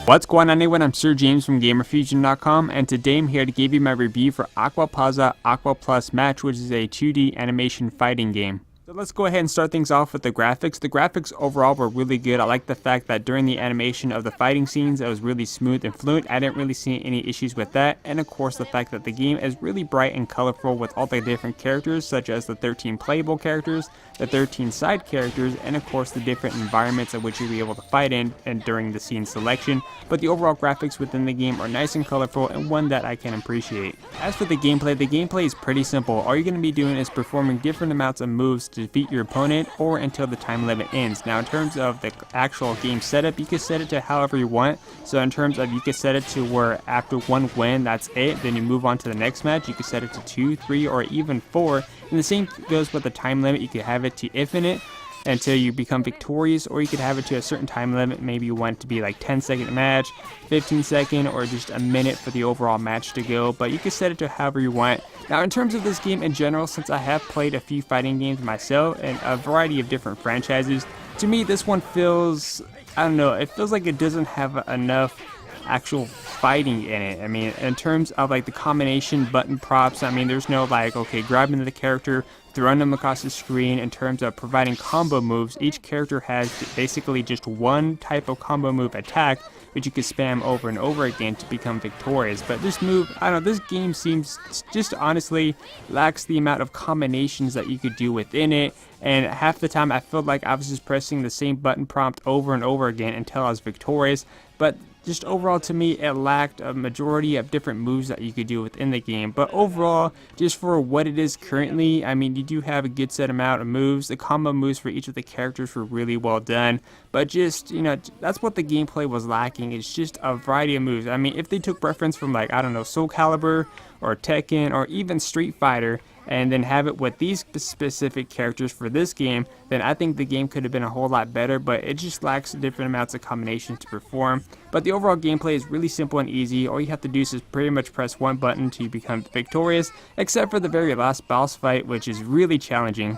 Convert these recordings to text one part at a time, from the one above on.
What's going on everyone, I'm Sir James from Gamerfuzion.com, and today I'm here to give you my review for AquaPazza Aquaplus Match, which is a 2D animation fighting game. So let's go ahead and start things off with the graphics. The graphics overall were really good. I like the fact that during the animation of the fighting scenes, it was really smooth and fluent. I didn't really see any issues with that. And of course, the fact that the game is really bright and colorful with all the different characters, such as the 13 playable characters, the 13 side characters, and of course the different environments in which you'll be able to fight in and during the scene selection. But the overall graphics within the game are nice and colorful, and one that I can appreciate. As for the gameplay is pretty simple. All you're going to be doing is performing different amounts of moves to defeat your opponent or until the time limit ends. Now in terms of the actual game setup, you can set it to however you want. So in terms of, you can set it to where after one win, that's it, then you move on to the next match. You can set it to 2, 3, or even 4. And the same goes with the time limit. You could have it to infinite until you become victorious, or you could have it to a certain time limit. Maybe you want it to be like 10-second match, 15-second, or just a minute for the overall match to go, but you can set it to however you want. Now in terms of this game in general, since I have played a few fighting games myself and a variety of different franchises, to me this one feels, I don't know, it feels like it doesn't have enough actual fighting in it. I mean, in terms of like the combination button props, I mean, there's no like, okay, grabbing the character, throwing them across the screen. In terms of providing combo moves, each character has basically just one type of combo move attack, which you can spam over and over again to become victorious. But this move, I don't know, this game seems just honestly lacks the amount of combinations that you could do within it. And half the time I felt like I was just pressing the same button prompt over and over again until I was victorious. But just overall, to me, it lacked a majority of different moves that you could do within the game. But overall, just for what it is currently, I mean, you do have a good set amount of moves. The combo moves for each of the characters were really well done. But just, you know, that's what the gameplay was lacking. It's just a variety of moves. I mean, if they took reference from like, I don't know, Soul Calibur or Tekken or even Street Fighter, and then have it with these specific characters for this game, then I think the game could have been a whole lot better, but it just lacks different amounts of combinations to perform. But the overall gameplay is really simple and easy. All you have to do is just pretty much press one button to become victorious, except for the very last boss fight, which is really challenging.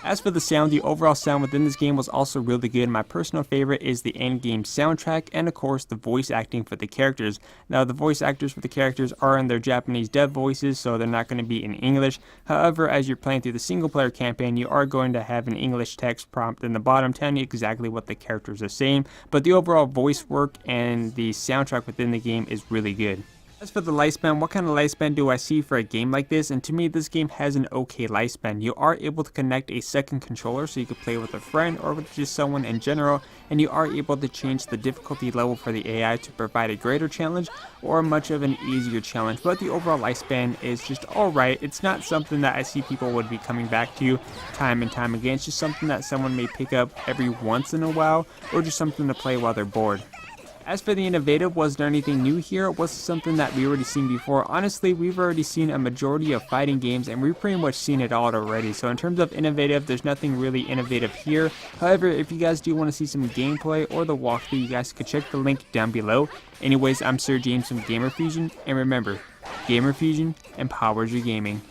As for the sound, the overall sound within this game was also really good. My personal favorite is the end-game soundtrack and of course the voice acting for the characters. Now the voice actors for the characters are in their Japanese dub voices, so they're not going to be in English. However, as you're playing through the single player campaign, you are going to have an English text prompt in the bottom telling you exactly what the characters are saying. But the overall voice work and the soundtrack within the game is really good. As for the lifespan, what kind of lifespan do I see for a game like this? And to me, this game has an okay lifespan. You are able to connect a second controller, so you could play with a friend or with just someone in general, and you are able to change the difficulty level for the AI to provide a greater challenge or much of an easier challenge. But the overall lifespan is just alright. It's not something that I see people would be coming back to time and time again. It's just something that someone may pick up every once in a while, or just something to play while they're bored. As for the innovative, was there anything new here? Was it something that we already seen before? Honestly, we've already seen a majority of fighting games and we've pretty much seen it all already. So in terms of innovative, there's nothing really innovative here. However, if you guys do want to see some gameplay or the walkthrough, you guys could check the link down below. Anyways, I'm Sir James from Gamerfuzion, and remember, Gamerfuzion empowers your gaming.